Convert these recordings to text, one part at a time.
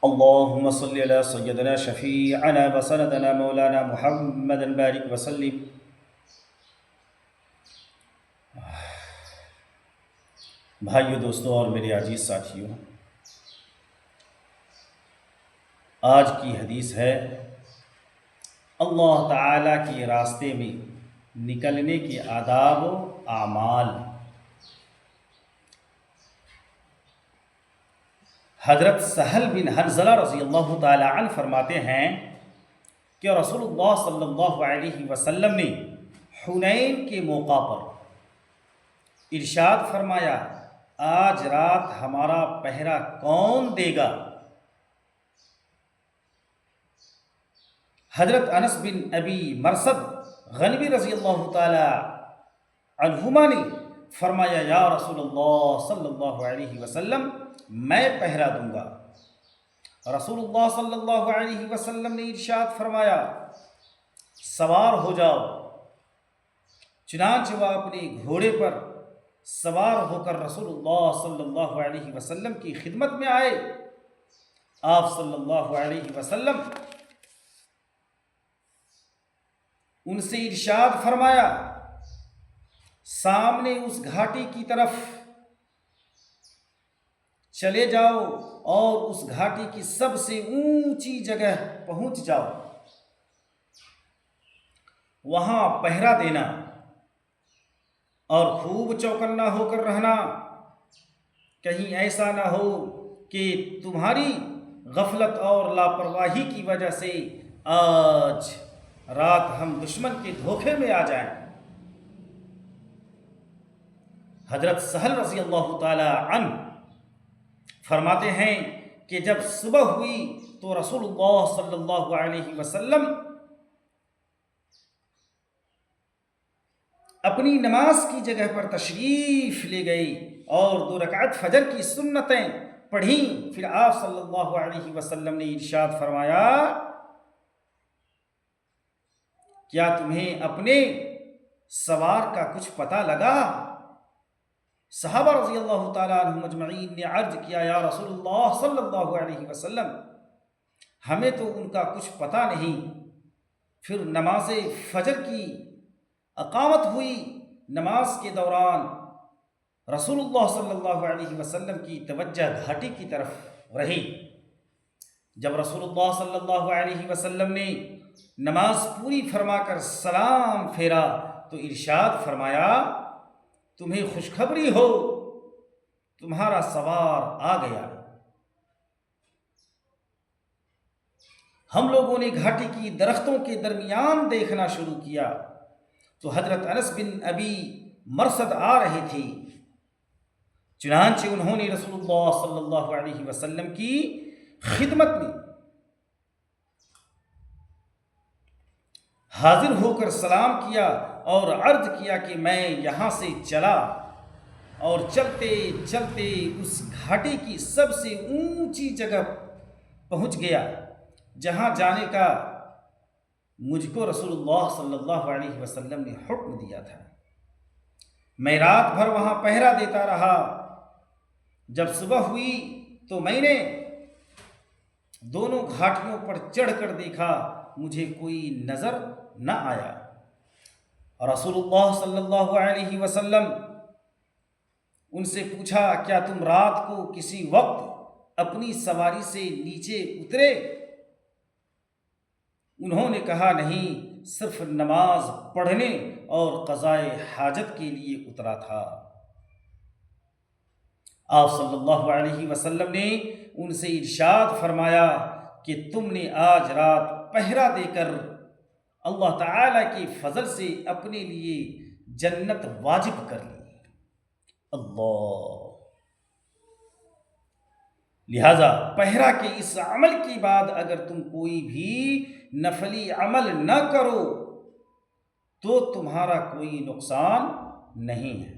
اللهم صل على سيدنا شفيعنا وسندنا مولانا محمد بارك وسلم. بھائیو، دوستوں اور میرے عزیز ساتھیوں، آج کی حدیث ہے اللہ تعالیٰ کے راستے میں نکلنے کے آداب و اعمال. حضرت سہل بن حنظلہ رضی اللہ تعالی عنہ فرماتے ہیں کہ رسول اللہ صلی اللہ علیہ وسلم نے حنین کے موقع پر ارشاد فرمایا، آج رات ہمارا پہرا کون دے گا؟ حضرت انس بن ابی مرثد غنوی رضی اللہ تعالی عنہما نے فرمایا، یا رسول اللہ صلی اللہ علیہ وسلم، میں پہرا دوں گا. رسول اللہ صلی اللہ علیہ وسلم نے ارشاد فرمایا، سوار ہو جاؤ. چنانچہ وہ اپنے گھوڑے پر سوار ہو کر رسول اللہ صلی اللہ علیہ وسلم کی خدمت میں آئے. آپ صلی اللہ علیہ وسلم ان سے ارشاد فرمایا، سامنے اس گھاٹی کی طرف چلے جاؤ اور اس گھاٹی کی سب سے اونچی جگہ پہنچ جاؤ. وہاں پہرا دینا اور خوب چوکنا ہو کر رہنا. کہیں ایسا نہ ہو کہ تمہاری غفلت اور لاپرواہی کی وجہ سے آج رات ہم دشمن کے دھوکے میں آ جائیں. حضرت سہل رضی اللہ تعالی عنہ فرماتے ہیں کہ جب صبح ہوئی تو رسول اللہ صلی اللہ علیہ وسلم اپنی نماز کی جگہ پر تشریف لے گئی اور 2 رکعت فجر کی سنتیں پڑھیں. پھر آپ صلی اللہ علیہ وسلم نے ارشاد فرمایا، کیا تمہیں اپنے سوار کا کچھ پتہ لگا؟ صحابہ رضی اللہ تعالیٰ عنہم اجمعین نے عرض کیا، یا رسول اللہ صلی اللہ علیہ وسلم، ہمیں تو ان کا کچھ پتہ نہیں. پھر نماز فجر کی اقامت ہوئی. نماز کے دوران رسول اللہ صلی اللہ علیہ وسلم کی توجہ گھاٹی کی طرف رہی. جب رسول اللہ صلی اللہ علیہ وسلم نے نماز پوری فرما کر سلام پھیرا تو ارشاد فرمایا، تمہیں خوشخبری ہو، تمہارا سوار آ گیا. ہم لوگوں نے گھاٹی کی درختوں کے درمیان دیکھنا شروع کیا تو حضرت انس بن ابی مرثد آ رہے تھے. چنانچہ انہوں نے رسول اللہ صلی اللہ علیہ وسلم کی خدمت میں حاضر ہو کر سلام کیا اور عرض کیا کہ میں یہاں سے چلا اور چلتے چلتے اس گھاٹی کی سب سے اونچی جگہ پہنچ گیا جہاں جانے کا مجھ کو رسول اللہ صلی اللہ علیہ وسلم نے حکم دیا تھا. میں رات بھر وہاں پہرا دیتا رہا. جب صبح ہوئی تو میں نے دونوں گھاٹیوں پر چڑھ کر دیکھا، مجھے کوئی نظر نہ آیا. رسول اللہ صلی اللہ علیہ وسلم ان سے پوچھا، کیا تم رات کو کسی وقت اپنی سواری سے نیچے اترے؟ انہوں نے کہا، نہیں، صرف نماز پڑھنے اور قضائے حاجت کے لیے اترا تھا. آپ صلی اللہ علیہ وسلم نے ان سے ارشاد فرمایا کہ تم نے آج رات پہرا دے کر اللہ تعالی کے فضل سے اپنے لیے جنت واجب کر لی. اللہ! لہذا پہرا کے اس عمل کے بعد اگر تم کوئی بھی نفلی عمل نہ کرو تو تمہارا کوئی نقصان نہیں ہے.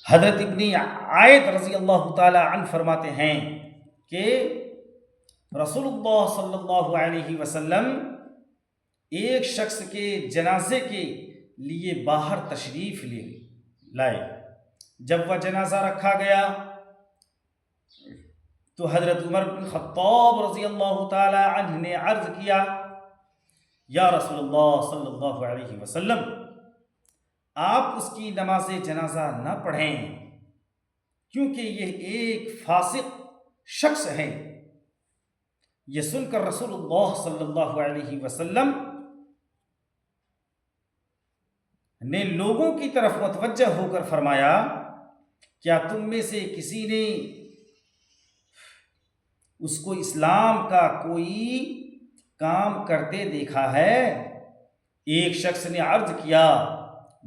حضرت ابن عائد رضی اللہ تعالی عنہ فرماتے ہیں کہ رسول اللہ صلی اللہ علیہ وسلم ایک شخص کے جنازے کے لیے باہر تشریف لے لائے۔ جب وہ جنازہ رکھا گیا تو حضرت عمر بن خطاب رضی اللہ تعالی عنہ نے عرض کیا، یا رسول اللہ صلی اللہ علیہ وسلم، آپ اس کی نماز جنازہ نہ پڑھیں کیونکہ یہ ایک فاسق شخص ہے۔ یہ سن کر رسول اللہ صلی اللہ علیہ وسلم نے لوگوں کی طرف متوجہ ہو کر فرمایا، کیا تم میں سے کسی نے اس کو اسلام کا کوئی کام کرتے دیکھا ہے؟ ایک شخص نے عرض کیا،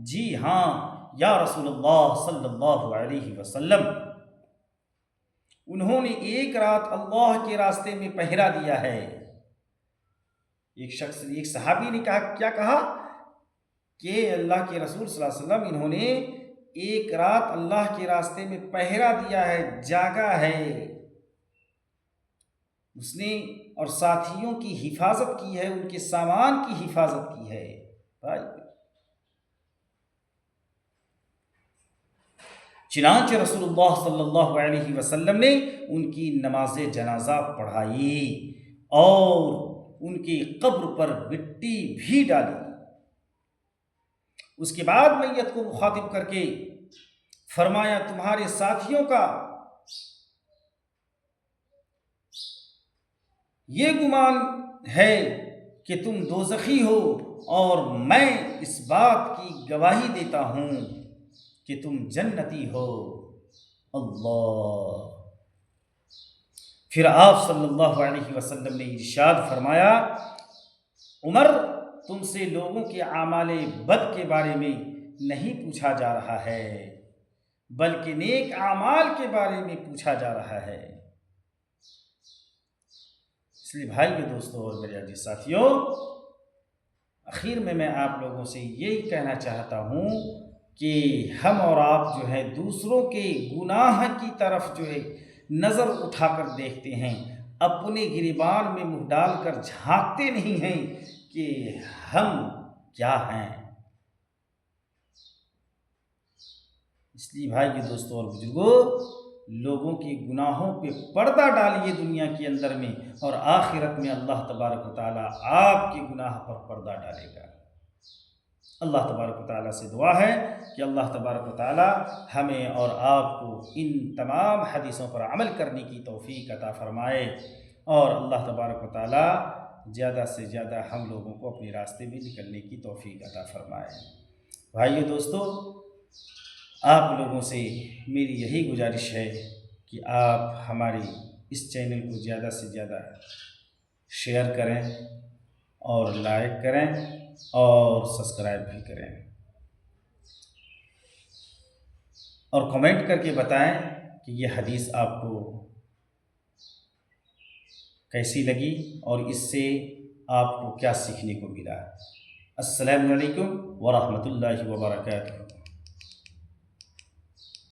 جی ہاں یا رسول اللہ صلی اللہ علیہ وسلم، انہوں نے ایک رات اللہ کے راستے میں پہرا دیا ہے۔ ایک صحابی نے کہا، کیا کہا؟ کہ اللہ کے رسول صلی اللہ علیہ وسلم انہوں نے ایک رات اللہ کے راستے میں پہرا دیا ہے، جاگا ہے، اس نے اور ساتھیوں کی حفاظت کی ہے، ان کے سامان کی حفاظت کی ہے۔ چنانچہ رسول اللہ صلی اللہ علیہ وسلم نے ان کی نماز جنازہ پڑھائی اور ان کی قبر پر مٹی بھی ڈالی۔ اس کے بعد میت کو مخاطب کر کے فرمایا، تمہارے ساتھیوں کا یہ گمان ہے کہ تم دوزخی ہو، اور میں اس بات کی گواہی دیتا ہوں کہ تم جنتی ہو۔ اللہ۔ پھر آپ صلی اللہ علیہ وسلم نے ارشاد فرمایا، عمر، تم سے لوگوں کے اعمال بد کے بارے میں نہیں پوچھا جا رہا ہے بلکہ نیک اعمال کے بارے میں پوچھا جا رہا ہے۔ اس لیے بھائیو، دوستو اور میرے عزیز ساتھیوں، آخر میں آپ لوگوں سے یہی کہنا چاہتا ہوں کہ ہم اور آپ جو ہے دوسروں کے گناہ کی طرف جو ہے نظر اٹھا کر دیکھتے ہیں، اپنے گریبان میں منہ ڈال کر جھانکتے نہیں ہیں کہ ہم کیا ہیں۔ اس لیے بھائی دوستوں اور بزرگوں، لوگوں کے گناہوں پہ پردہ ڈالیے دنیا کے اندر میں، اور آخرت میں اللہ تبارک و تعالیٰ آپ کے گناہ پر پردہ ڈالے گا۔ اللہ تبارک و تعالیٰ سے دعا ہے کہ اللہ تبارک و تعالیٰ ہمیں اور آپ کو ان تمام حدیثوں پر عمل کرنے کی توفیق عطا فرمائے، اور اللہ تبارک و تعالیٰ زیادہ سے زیادہ ہم لوگوں کو اپنے راستے میں نکلنے کی توفیق عطا فرمائے۔ بھائیو دوستو، آپ لوگوں سے میری یہی گزارش ہے کہ آپ ہماری اس چینل کو زیادہ سے زیادہ شیئر کریں اور لائک کریں اور سبسکرائب بھی کریں، اور کمنٹ کر کے بتائیں کہ یہ حدیث آپ کو کیسی لگی اور اس سے آپ کو کیا سیکھنے کو ملا۔ السلام علیکم ورحمۃ اللہ وبرکاتہ۔